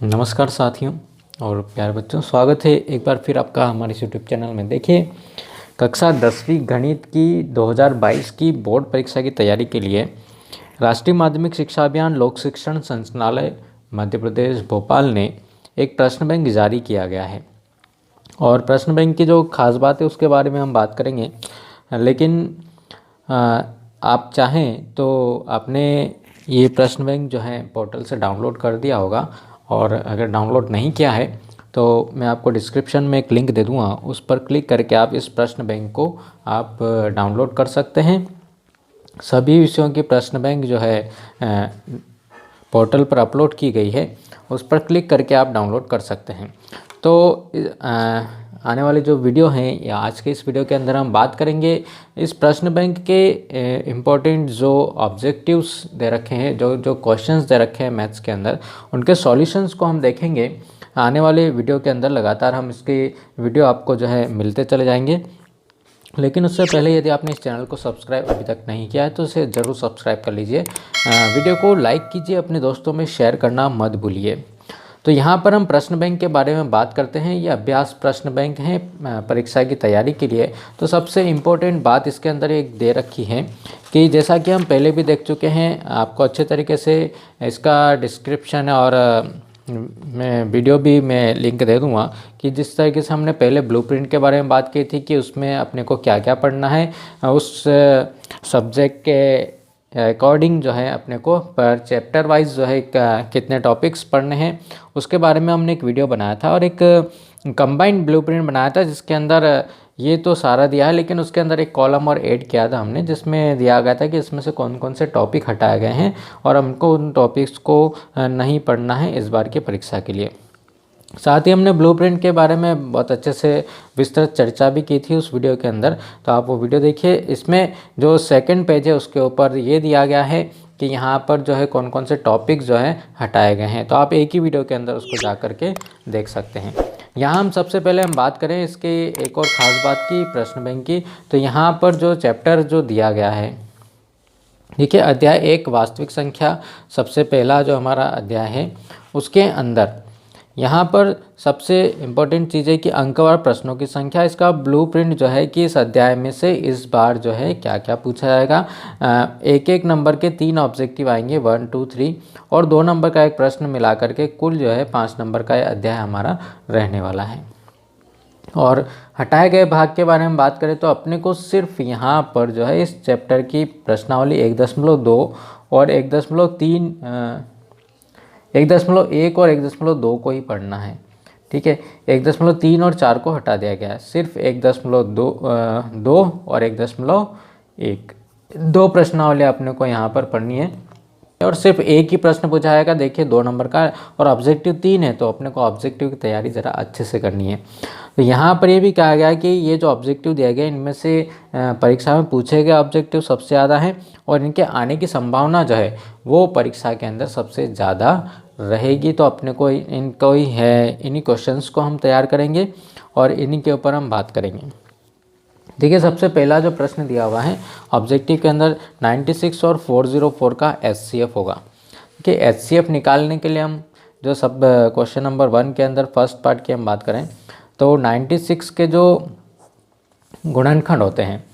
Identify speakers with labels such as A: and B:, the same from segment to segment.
A: नमस्कार साथियों और प्यारे बच्चों, स्वागत है एक बार फिर आपका हमारे यूट्यूब चैनल में। देखिए, कक्षा 10वीं गणित की 2022 की बोर्ड परीक्षा की तैयारी के लिए राष्ट्रीय माध्यमिक शिक्षा अभियान लोक शिक्षण संचालनालय मध्य प्रदेश भोपाल ने एक प्रश्न बैंक जारी किया गया है। और प्रश्न बैंक की जो खास बात है उसके बारे में हम बात करेंगे, लेकिन आप चाहें तो आपने ये प्रश्न बैंक जो है पोर्टल से डाउनलोड कर दिया होगा, और अगर डाउनलोड नहीं किया है तो मैं आपको डिस्क्रिप्शन में एक लिंक दे दूँगा, उस पर क्लिक करके आप इस प्रश्न बैंक को आप डाउनलोड कर सकते हैं। सभी विषयों की प्रश्न बैंक जो है पोर्टल पर अपलोड की गई है, उस पर क्लिक करके आप डाउनलोड कर सकते हैं। तो आने वाले जो वीडियो हैं या आज के इस वीडियो के अंदर हम बात करेंगे इस प्रश्न बैंक के इम्पोर्टेंट जो ऑब्जेक्टिव्स दे रखे हैं, जो क्वेश्चंस दे रखे हैं मैथ्स के अंदर, उनके सॉल्यूशंस को हम देखेंगे आने वाले वीडियो के अंदर। लगातार हम इसके वीडियो आपको जो है मिलते चले जाएंगे। लेकिन उससे पहले यदि आपने इस चैनल को सब्सक्राइब अभी तक नहीं किया है तो इसे ज़रूर सब्सक्राइब कर लीजिए। वीडियो को लाइक कीजिए, अपने दोस्तों में शेयर करना मत भूलिए। तो यहाँ पर हम प्रश्न बैंक के बारे में बात करते हैं। ये अभ्यास प्रश्न बैंक हैं परीक्षा की तैयारी के लिए। तो सबसे इम्पोर्टेंट बात इसके अंदर एक दे रखी है कि जैसा कि हम पहले भी देख चुके हैं, आपको अच्छे तरीके से इसका डिस्क्रिप्शन और मैं वीडियो भी मैं लिंक दे दूँगा कि जिस तरीके से हमने पहले ब्लूप्रिंट के बारे में बात की थी कि उसमें अपने को क्या क्या पढ़ना है, उस सब्जेक्ट के अकॉर्डिंग जो है अपने को पर चैप्टर वाइज जो है कितने टॉपिक्स पढ़ने हैं, उसके बारे में हमने एक वीडियो बनाया था और एक कंबाइंड ब्लूप्रिंट बनाया था, जिसके अंदर ये तो सारा दिया है, लेकिन उसके अंदर एक कॉलम और ऐड किया था हमने, जिसमें दिया गया था कि इसमें से कौन कौन से टॉपिक हटाए गए हैं और हमको उन टॉपिक्स को नहीं पढ़ना है इस बार की परीक्षा के लिए। साथ ही हमने ब्लूप्रिंट के बारे में बहुत अच्छे से विस्तृत चर्चा भी की थी उस वीडियो के अंदर, तो आप वो वीडियो देखिए। इसमें जो सेकंड पेज है उसके ऊपर ये दिया गया है कि यहाँ पर जो है कौन कौन से टॉपिक्स जो है हटाए गए हैं, तो आप एक ही वीडियो के अंदर उसको जा कर के देख सकते हैं। यहाँ हम सबसे पहले हम बात करें इसके एक और ख़ास बात की, प्रश्न बैंक की। तो यहाँ पर जो चैप्टर जो दिया गया है, देखिए अध्याय 1 वास्तविक संख्या, सबसे पहला जो हमारा अध्याय है उसके अंदर यहाँ पर सबसे इम्पोर्टेंट चीज़ है कि अंकवार प्रश्नों की संख्या। इसका ब्लूप्रिंट जो है कि इस अध्याय में से इस बार जो है क्या क्या पूछा जाएगा। एक एक नंबर के 3 ऑब्जेक्टिव आएंगे, 1, 2, 3, और 2 नंबर का एक प्रश्न मिला करके कुल जो है 5 नंबर का अध्याय हमारा रहने वाला है। और हटाए गए भाग के बारे में बात करें तो अपने को सिर्फ यहाँ पर जो है इस चैप्टर की प्रश्नावली 1.2 और 1.3 1.1 और 1.2 को ही पढ़ना है, ठीक है। 1.3 और 4 को हटा दिया गया है, सिर्फ 1.2 और 1.1 दो प्रश्नावली अपने को यहाँ पर पढ़नी है और सिर्फ एक ही प्रश्न पूछा जाएगा। देखिए 2 नंबर का और ऑब्जेक्टिव 3 है, तो अपने को ऑब्जेक्टिव की तैयारी ज़रा अच्छे से करनी है। तो यहाँ पर ये भी कहा गया कि ये जो ऑब्जेक्टिव दिए गए इनमें से परीक्षा में पूछे गए ऑब्जेक्टिव सबसे ज़्यादा हैं और इनके आने की संभावना जो है वो परीक्षा के अंदर सबसे ज़्यादा रहेगी। तो अपने को इनको ही है, इन्हीं क्वेश्चंस को हम तैयार करेंगे और इन्हीं के ऊपर हम बात करेंगे। देखिए सबसे पहला जो प्रश्न दिया हुआ है ऑब्जेक्टिव के अंदर 96 और 404 का HCF होगा। कि HCF निकालने के लिए हम जो सब क्वेश्चन नंबर 1 के अंदर फर्स्ट पार्ट की हम बात करें तो 96 के जो गुणनखंड होते हैं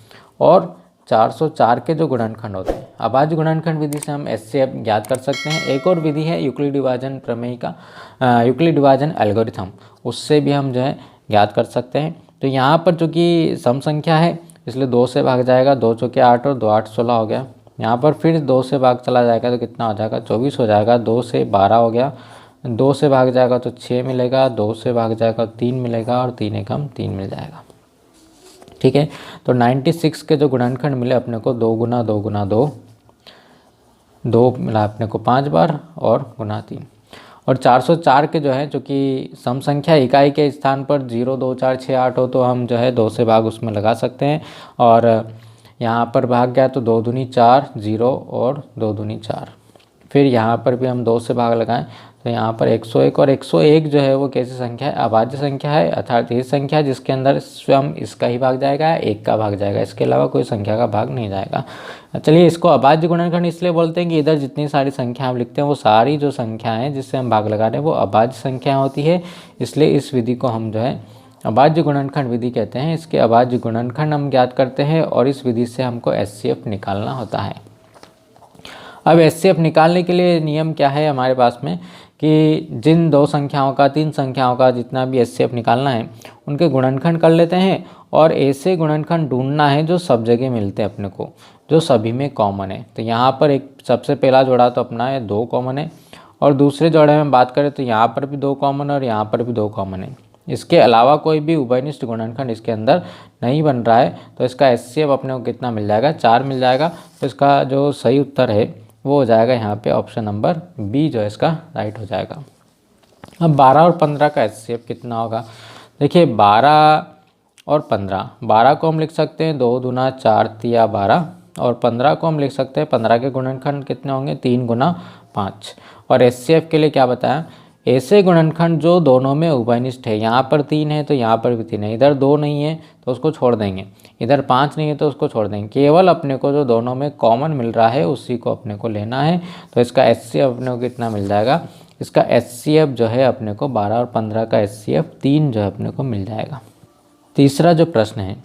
A: और 404 के जो गुणनखंड होते हैं, अभाज्य गुणनखंड विधि से हम HCF ज्ञात कर सकते हैं। एक और विधि है यूक्लिड विभाजन प्रमेय का, यूक्लिड विभाजन एल्गोरिथम, उससे भी हम जो है ज्ञात कर सकते हैं। तो यहाँ पर जो कि सम संख्या है इसलिए 2 से भाग जाएगा, 2 चौके 8 और 2 8 16 हो गया। यहाँ पर फिर 2 से भाग चला जाएगा तो कितना हो जाएगा, 24 हो जाएगा। 2 से 12 हो गया, 2 से भाग जाएगा तो 6 मिलेगा, 2 से भाग जाएगा तो 3 मिलेगा और 3 एकम 3 मिल जाएगा, ठीक है। तो 96 के जो गुणनखंड मिले अपने को 2 गुना 2 गुना 2, 2 मिला अपने को 5 बार और गुना 3। और 404 के जो है, जो कि सम संख्या इकाई के स्थान पर 0 2 4 6 8 हो तो हम जो है 2 से भाग उसमें लगा सकते हैं। और यहाँ पर भाग गया तो 2 दूनी 4, 0 और 2 दूनी 4। फिर यहाँ पर भी हम 2 से भाग लगाएं तो यहाँ पर 101 और 101 जो है वो कैसी संख्या है, अभाज्य संख्या है, अर्थात ये संख्या जिसके अंदर स्वयं इसका ही भाग जाएगा, एक का भाग जाएगा, इसके अलावा कोई संख्या का भाग नहीं जाएगा। चलिए, इसको अभाज्य गुणनखंड इसलिए बोलते हैं कि इधर जितनी सारी संख्या हम लिखते हैं वो सारी जो संख्याएं हैं जिससे हम भाग लगा रहे हैं वो अभाज्य संख्या होती है, इसलिए इस विधि को हम जो है अभाज्य गुणनखंड विधि कहते हैं। इसके अभाज्य गुणनखंड हम ज्ञात करते हैं और इस विधि से हमको HCF निकालना होता है। अब HCF निकालने के लिए नियम क्या है हमारे पास में कि जिन दो संख्याओं का, तीन संख्याओं का जितना भी HCF निकालना है उनके गुणनखंड कर लेते हैं और ऐसे गुणनखंड ढूंढना है जो सब जगह मिलते हैं अपने को, जो सभी में कॉमन है। तो यहाँ पर एक सबसे पहला जोड़ा तो अपना है 2 कॉमन है, और दूसरे जोड़े में बात करें तो यहाँ पर भी 2 कॉमन है और यहाँ पर भी 2 कॉमन है। इसके अलावा कोई भी उभयनिष्ठ गुणनखंड इसके अंदर नहीं बन रहा है, तो इसका HCF अपने को कितना मिल जाएगा, 4 मिल जाएगा। तो इसका जो सही उत्तर है वो हो जाएगा यहाँ पे ऑप्शन नंबर बी जो है इसका राइट हो जाएगा। अब 12 और 15 का HCF कितना होगा, देखिए 12 और 15, 12 को हम लिख सकते हैं 2 दूना 4 तिया 12, और 15 को हम लिख सकते हैं 15 के गुणनखंड कितने होंगे 3 गुना 5। और HCF के लिए क्या बताया, ऐसे गुणनखंड जो दोनों में उभयनिष्ठ है, यहाँ पर 3 है तो यहाँ पर भी 3 है, इधर 2 नहीं है तो उसको छोड़ देंगे, इधर 5 नहीं है तो उसको छोड़ देंगे, केवल अपने को जो दोनों में कॉमन मिल रहा है उसी को अपने को लेना है। तो इसका HCF अपने को कितना मिल जाएगा, इसका HCF जो है अपने को 12 और 15 का HCF 3 जो है अपने को मिल जाएगा। तीसरा जो प्रश्न है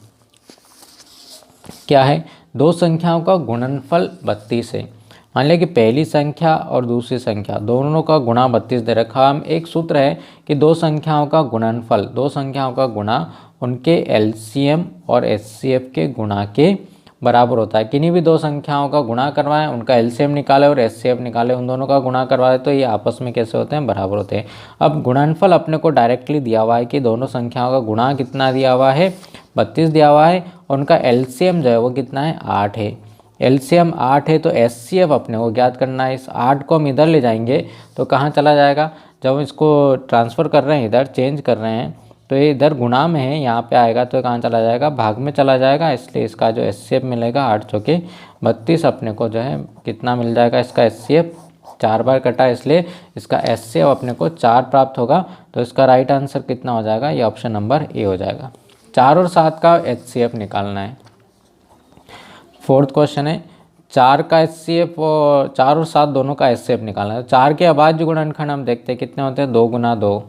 A: क्या है, दो संख्याओं का गुणनफल 32 है। मान लिया कि पहली संख्या और दूसरी संख्या दोनों का गुणा 32 दे रखा। हम एक सूत्र है कि दो संख्याओं का गुणनफल, दो संख्याओं का गुणा उनके LCM और HCF के गुणा के बराबर होता है। किन्हीं भी दो संख्याओं का गुणा करवाएं, उनका LCM निकाले और HCF निकाले, उन दोनों का गुणा करवाए तो ये आपस में कैसे होते हैं, बराबर होते हैं। अब गुणनफल अपने को डायरेक्टली दिया हुआ है कि दोनों संख्याओं का गुणा कितना दिया हुआ है, 32 दिया हुआ है, और उनका LCM जो है वो कितना है, 8 है। LCM 8 है तो HCF अपने को ज्ञात करना है। इस 8 को हम इधर ले जाएंगे तो कहाँ चला जाएगा, जब हम इसको ट्रांसफ़र कर रहे हैं, इधर चेंज कर रहे हैं तो ये इधर गुणा में है, यहाँ पे आएगा तो कहाँ चला जाएगा, भाग में चला जाएगा। इसलिए इसका जो HCF मिलेगा 8 चौके 32 अपने को जो है कितना मिल जाएगा, इसका HCF 4 बार कटा, इसलिए इसका HCF अपने को 4 प्राप्त होगा। तो इसका राइट आंसर कितना हो जाएगा, ये ऑप्शन नंबर ए हो जाएगा। 4 और 7 का HCF निकालना है। फोर्थ क्वेश्चन है 4 का HCF और 4 और 7 दोनों का HCF निकालना है। 4 के अभाज्य गुणनखंड हम देखते हैं कितने होते हैं, 2 गुना 2,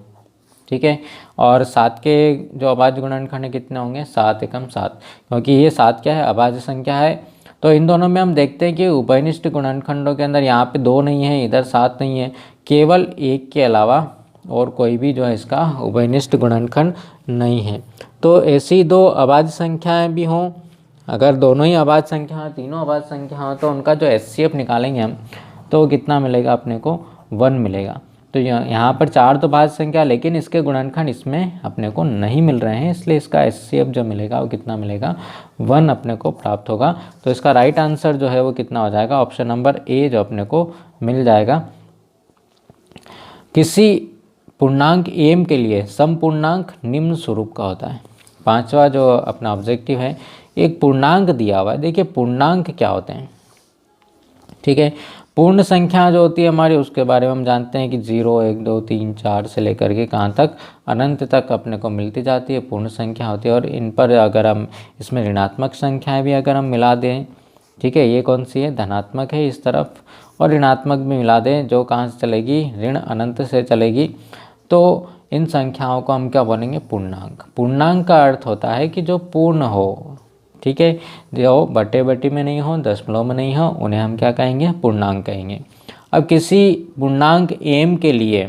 A: ठीक है। और 7 के जो अभाज्य गुणनखंड है कितने होंगे, 7 एकम 7, क्योंकि ये 7 क्या है, अभाज्य संख्या है। तो इन दोनों में हम देखते हैं कि उभयनिष्ठ गुणनखंडों के अंदर यहाँ पे 2 नहीं है, इधर 7 नहीं है, केवल 1 के अलावा और कोई भी जो है इसका उभयनिष्ठ गुणनखंड नहीं है। तो ऐसी दो अभाज्य संख्याएँ भी हों, अगर दोनों ही अभाज्य संख्या हैं, तीनों अभाज्य संख्या हैं, तो उनका जो HCF निकालेंगे हम तो कितना मिलेगा, अपने को 1 मिलेगा। तो यहाँ पर 4 तो भाज्य संख्या, लेकिन इसके गुणनखंड इसमें अपने को नहीं मिल रहे हैं, इसलिए इसका HCF जो मिलेगा वो कितना मिलेगा, 1 अपने को प्राप्त होगा। तो इसका राइट आंसर जो है वो कितना हो जाएगा, ऑप्शन नंबर ए जो अपने को मिल जाएगा। किसी पूर्णांक m के लिए समपूर्णांक निम्न स्वरूप का होता है। पांचवा जो अपना ऑब्जेक्टिव है, एक पूर्णांक दिया हुआ है। देखिए पूर्णांक क्या होते हैं, ठीक है। पूर्ण संख्या जो होती है हमारी, उसके बारे में हम जानते हैं कि 0 1 2 3 4 से लेकर के कहाँ तक, अनंत तक अपने को मिलती जाती है, पूर्ण संख्या होती है। और इन पर अगर हम इसमें ऋणात्मक संख्याएं भी अगर हम मिला दें, ठीक है, ये कौन सी है, धनात्मक है इस तरफ, और ऋणात्मक भी मिला दें जो कहाँ से चलेगी, ऋण अनंत से चलेगी, तो इन संख्याओं को हम क्या बोलेंगे, पूर्णांक। पूर्णांक का अर्थ होता है कि जो पूर्ण हो, ठीक है, जो बटे बटी में नहीं हो, दशमलव में नहीं हो, उन्हें हम क्या कहेंगे, पूर्णांक कहेंगे। अब किसी पूर्णांक m के लिए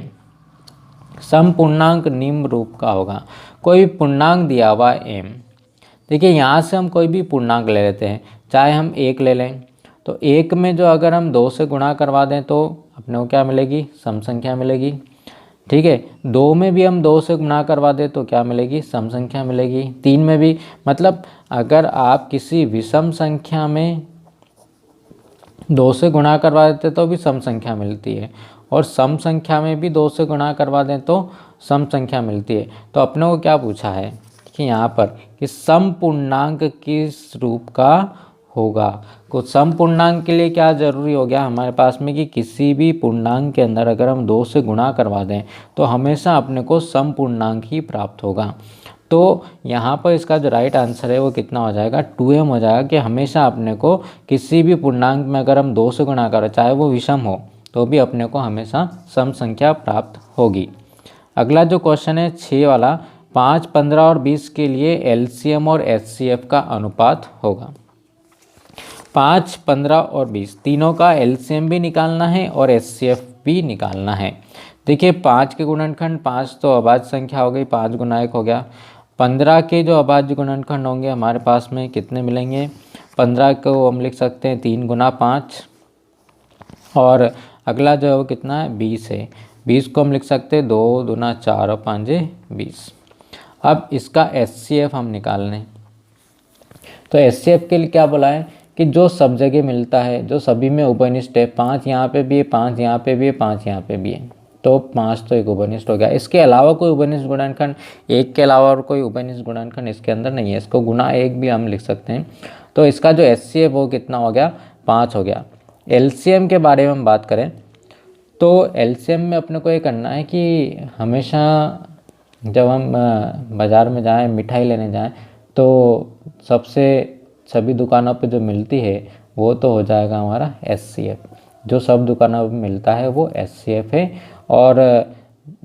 A: समपूर्णांक निम्न रूप का होगा। कोई पूर्णांक दिया हुआ m, देखिए यहाँ से हम कोई भी पूर्णांक ले लेते हैं, चाहे हम 1 ले लें, तो 1 में जो अगर हम 2 से गुणा करवा दें तो अपने को क्या मिलेगी, सम संख्या मिलेगी, ठीक है। 2 में भी हम 2 से गुणा करवा दें तो क्या मिलेगी, सम संख्या मिलेगी। 3 में भी, मतलब अगर आप किसी विषम संख्या में 2 से गुणा करवा देते तो भी सम संख्या मिलती है, और सम संख्या में भी 2 से गुणा करवा दें तो सम संख्या मिलती है। तो अपने को क्या पूछा है कि यहाँ पर कि समपूर्णांक किस रूप का होगा। कुछ सम पूर्णांक के लिए क्या ज़रूरी हो गया हमारे पास में कि किसी भी पूर्णांक के अंदर अगर हम 2 से गुणा करवा दें तो हमेशा अपने को सम पूर्णांक ही प्राप्त होगा। तो यहाँ पर इसका जो राइट आंसर है वो कितना हो जाएगा, 2m हो जाएगा कि हमेशा अपने को किसी भी पूर्णांक में अगर हम 2 से गुणा करें चाहे वो विषम हो तो भी अपने को हमेशा सम संख्या प्राप्त होगी। अगला जो क्वेश्चन है 6 वाला, 5, 15 और 20 के लिए एलसीएम और एचसीएफ का अनुपात होगा। 5, 15 और 20 तीनों का एलसीएम भी निकालना है और एचसीएफ भी निकालना है। देखिए 5 के गुणनखंड 5 तो अभाज्य संख्या हो गई, 5 गुना 1 हो गया। 15 के जो अभाज्य गुणनखंड होंगे हमारे पास में कितने मिलेंगे, 15 को हम लिख सकते हैं 3 गुना 5 और अगला जो है वो कितना है 20 है, 20 को हम लिख सकते हैं 2 दूना 4 और 5 20। अब इसका एचसीएफ हम निकाल लें। तो एचसीएफ के लिए क्या बोला है कि जो सब जगह मिलता है, जो सभी में उभयनिष्ठ है, 5 यहाँ पे भी है, 5 यहाँ पे भी है, 5 यहाँ पे भी है, तो 5 तो एक उभयनिष्ठ हो गया। इसके अलावा कोई उभयनिष्ठ गुणनखंड, 1 के अलावा और कोई उभयनिष्ठ गुणनखंड इसके अंदर नहीं है, इसको गुना 1 भी हम लिख सकते हैं। तो इसका जो एचसीएफ वो कितना हो गया, 5 हो गया। एलसीएम के बारे में हम बात करें तो एलसीएम में अपने को ये करना है कि हमेशा जब हम बाज़ार में जाएं, मिठाई लेने जाएं तो सभी दुकानों पे जो मिलती है वो तो हो जाएगा हमारा एचसीएफ। जो सब दुकानों पे मिलता है वो एचसीएफ है और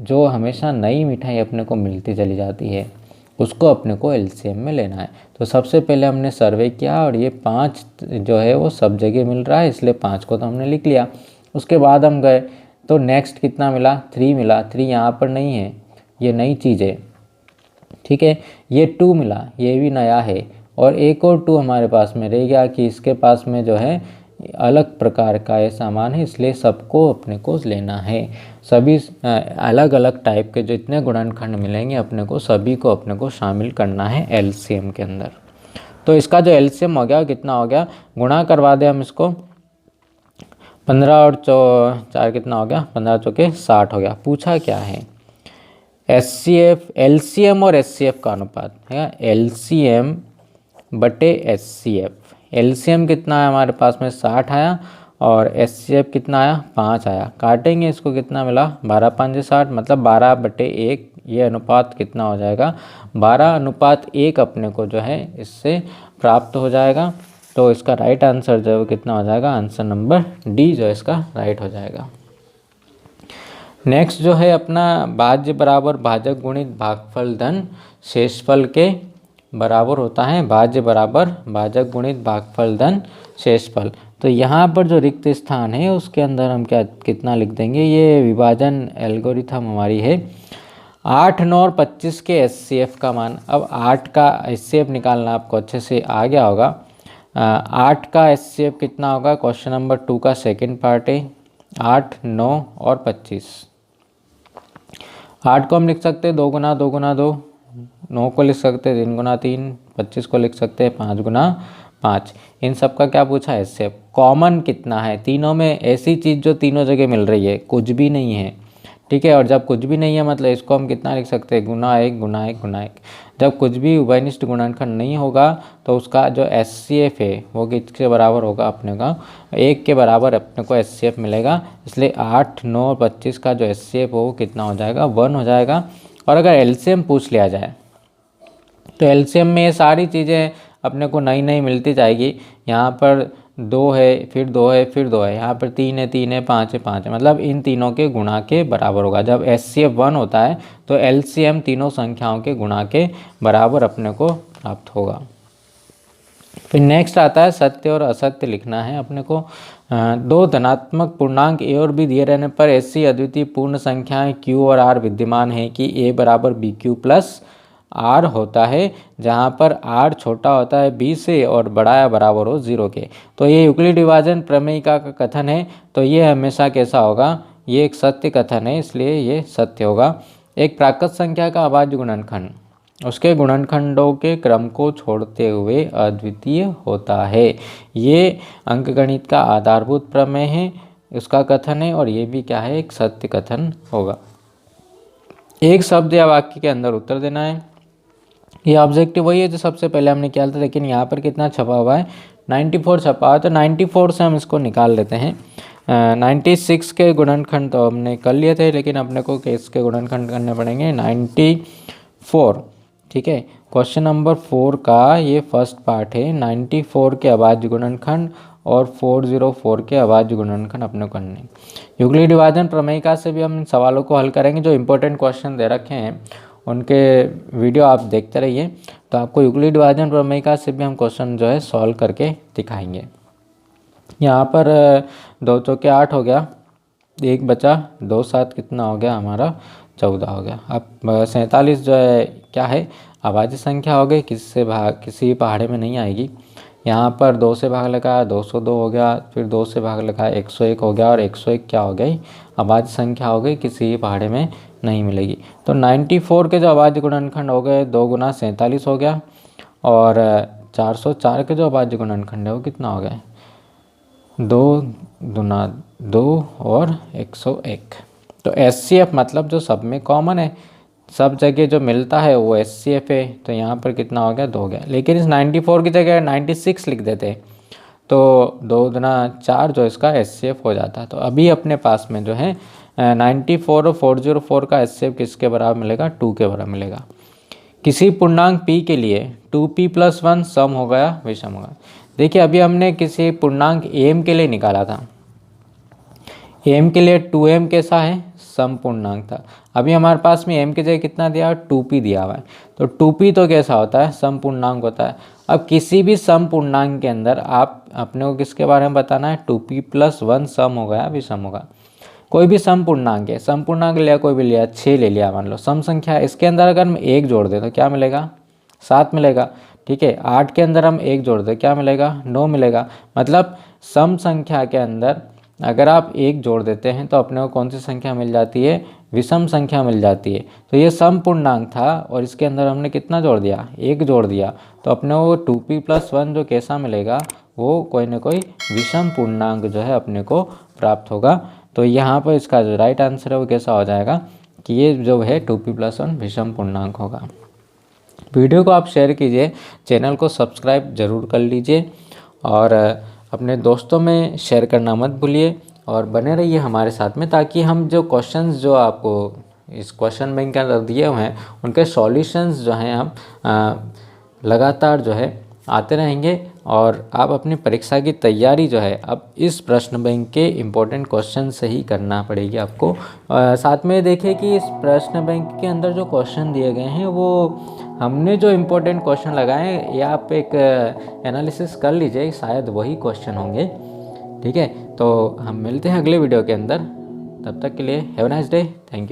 A: जो हमेशा नई मिठाई अपने को मिलती चली जाती है उसको अपने को एलसीएम में लेना है। तो सबसे पहले हमने सर्वे किया और ये 5 जो है वो सब जगह मिल रहा है, इसलिए 5 को तो हमने लिख लिया। उसके बाद हम गए तो नेक्स्ट कितना मिला, 3 मिला। 3 यहाँ पर नहीं है, ये नई चीज़ है, ठीक है। ये 2 मिला, ये भी नया है और एक और 2 हमारे पास में रह गया कि इसके पास में जो है अलग प्रकार का ये सामान है, इसलिए सबको अपने को लेना है। सभी अलग अलग टाइप के जो इतने गुणनखंड मिलेंगे अपने को सभी को अपने को शामिल करना है एलसीएम के अंदर। तो इसका जो एलसीएम हो गया कितना हो गया, गुणा करवा दें हम इसको, 15 और 4 कितना हो गया, 15 चौके 60 हो गया। पूछा क्या है, एचसीएफ, एलसीएम और एचसीएफ का अनुपात है, एलसीएम बटे एचसीएफ। एलसीएम कितना है हमारे पास में 60 आया और एचसीएफ कितना आया 5 आया। काटेंगे इसको, कितना मिला 12 5 60, मतलब 12 बटे 1। ये अनुपात कितना हो जाएगा, 12:1 अपने को जो है इससे प्राप्त हो जाएगा। तो इसका राइट आंसर जो है वो कितना हो जाएगा, आंसर नंबर डी जो है इसका राइट हो जाएगा। नेक्स्ट जो है अपना भाज्य बराबर भाजक गुणित भागफल धन शेषफल के बराबर होता है। भाज्य बराबर भाजक गुणित भागफल धन शेषफल। तो यहाँ पर जो रिक्त स्थान है उसके अंदर हम कितना लिख देंगे, ये विभाजन एल्गोरिथम हमारी है। 8, 9 और 25 के एचसीएफ का मान, अब 8 का एचसीएफ निकालना आपको अच्छे से आ गया होगा। 8 का एचसीएफ कितना होगा, क्वेश्चन नंबर 2 का सेकंड पार्ट है। 8, 9 और 25। 8 को हम लिख सकते हैं 2 गुना 2 गुना 2, 9 को लिख सकते हैं 3 गुना 3, 25 को लिख सकते हैं 5 गुना 5। इन सब का क्या पूछा है, एचसीएफ। कॉमन कितना है तीनों में, ऐसी चीज़ जो तीनों जगह मिल रही है, कुछ भी नहीं है, ठीक है। और जब कुछ भी नहीं है मतलब इसको हम कितना लिख सकते हैं, गुना 1 गुना 1 गुना 1। जब कुछ भी उभयनिष्ठ गुणनखंड नहीं होगा तो उसका जो एचसीएफ है वो किसके बराबर होगा, अपने का 1 के बराबर अपने को एचसीएफ मिलेगा। इसलिए 8, 9 और 25 का जो एचसीएफ हो वो कितना हो जाएगा, 1 हो जाएगा। और अगर एलसीएम पूछ लिया जाए तो एलसीएम में ये सारी चीज़ें अपने को नई नई मिलती जाएगी। यहाँ पर 2 है, फिर 2 है, फिर 2 है, यहाँ पर 3 है, 3 है, 5 है, 5 है, मतलब इन तीनों के गुणा के बराबर होगा। जब एचसीएफ 1 होता है तो एलसीएम तीनों संख्याओं के गुणा के बराबर अपने को प्राप्त होगा। फिर नेक्स्ट आता है सत्य और असत्य लिखना है अपने को। 2 धनात्मक पूर्णांक ए और बी दिए रहने पर ऐसी अद्वितीय पूर्ण संख्याएं क्यू और आर विद्यमान है कि ए बराबर बी क्यू प्लस आर होता है, जहाँ पर आर छोटा होता है बी से और बड़ा या बराबर हो 0 के। तो ये यूक्लिड विभाजन प्रमेयिका का कथन है, तो ये हमेशा कैसा होगा, ये एक सत्य कथन है, इसलिए ये सत्य होगा। एक प्राकृत संख्या का अभाज्य गुणनखंड उसके गुणनखंडों के क्रम को छोड़ते हुए अद्वितीय होता है। ये अंकगणित का आधारभूत प्रमेय है, उसका कथन है, और ये भी क्या है, एक सत्य कथन होगा। एक शब्द या वाक्य के अंदर उत्तर देना है। ये ऑब्जेक्टिव वही है जो सबसे पहले हमने किया था, लेकिन यहाँ पर कितना छपा हुआ है, 94 छपा है, तो 94 से हम इसको निकाल लेते हैं। 96 के गुणनखंड तो हमने कर लिए थे, लेकिन अपने को इसके गुणनखंड करने पड़ेंगे 94। ठीक है, क्वेश्चन नंबर 4 का ये फर्स्ट पार्ट है। 94 के अभाज्य गुणनखंड और 404 के अभाज्य गुणनखंड अपने को करने। यूक्लिड विभाजन प्रमेयिका से भी हम इन सवालों को हल करेंगे। जो इंपॉर्टेंट क्वेश्चन दे रखे हैं उनके वीडियो आप देखते रहिए, तो आपको यूक्लिड विभाजन प्रमेयिका से भी हम क्वेश्चन जो है सॉल्व करके दिखाएंगे। यहाँ पर 2 चौके 8 हो गया, 1 बचा, 2 7 कितना हो गया हमारा 14 हो गया। अब 47 जो है क्या है, अभाज्य संख्या हो गई, किसी पहाड़े में नहीं आएगी। यहाँ पर 2 से भाग लगाया 202 हो गया, फिर 2 से भाग लगाया 101 हो गया, और 101 क्या हो गई, अभाज्य संख्या हो गई, किसी पहाड़े में नहीं मिलेगी। तो 94 के जो अभाज्य गुणनखंड हो गए 2 गुना 47 हो गया, और 404 के जो अभाज्य गुणनखंड है वो कितना हो गया, 2 गुना 2 और 101। तो SCF मतलब जो सब में कॉमन है, सब जगह जो मिलता है वो SCF है। तो यहाँ पर कितना हो गया, 2 हो गया। लेकिन इस 94 की जगह 96 लिख देते तो 2 गुना 4 जो इसका SCF हो जाता। तो अभी अपने पास में जो है 94 और 404 का SCF किसके बराबर मिलेगा, 2 के बराबर मिलेगा। किसी पूर्णांक p के लिए 2p + 1 सम हो गया विषम होगा। देखिए अभी हमने किसी पूर्णांक m के लिए निकाला था, m के लिए 2m कैसा है, सम पूर्णांक था। अभी हमारे पास में m की जगह कितना दिया, 2p दिया हुआ है। तो 2p तो कैसा होता है, सम पूर्णांक होता है। अब किसी भी सम पूर्णांक के अंदर आप अपने को किसके बारे में बताना है, 2p + 1 सम हो गया विषम होगा। कोई भी सम पूर्णांक है, सम पूर्णांक लिया, कोई भी लिया, 6 ले लिया मान लो, सम संख्या है। इसके अंदर अगर हम 1 जोड़ दें तो क्या मिलेगा, 7 मिलेगा। ठीक है, 8 के अंदर हम 1 जोड़ दें क्या मिलेगा, 9 मिलेगा। मतलब सम संख्या के अंदर अगर आप 1 जोड़ देते हैं तो अपने को कौन सी संख्या मिल जाती है, विषम संख्या मिल जाती है। तो ये सम पूर्णांक था और इसके अंदर हमने कितना जोड़ दिया, 1 जोड़ दिया, तो अपने को 2p + 1 जो कैसा मिलेगा, वो कोई ना कोई विषम पूर्णांक जो है अपने को प्राप्त होगा। तो यहाँ पर इसका जो राइट आंसर है वो कैसा हो जाएगा कि ये जो है 2p + 1 विषम पूर्णांक होगा। वीडियो को आप शेयर कीजिए, चैनल को सब्सक्राइब जरूर कर लीजिए, और अपने दोस्तों में शेयर करना मत भूलिए, और बने रहिए हमारे साथ में, ताकि हम जो क्वेश्चंस जो आपको इस क्वेश्चन बैंक के अंदर दिए हुए हैं उनके सॉल्यूशंस जो हैं हम लगातार जो है आते रहेंगे, और आप अपनी परीक्षा की तैयारी जो है अब इस प्रश्न बैंक के इम्पोर्टेंट क्वेश्चन से ही करना पड़ेगी आपको। साथ में देखिए कि इस प्रश्न बैंक के अंदर जो क्वेश्चन दिए गए हैं वो हमने जो इम्पोर्टेंट क्वेश्चन लगाए हैं, ये आप एक एनालिसिस कर लीजिए, शायद वही क्वेश्चन होंगे। ठीक है, तो हम मिलते हैं अगले वीडियो के अंदर, तब तक के लिए have a nice day, thank you.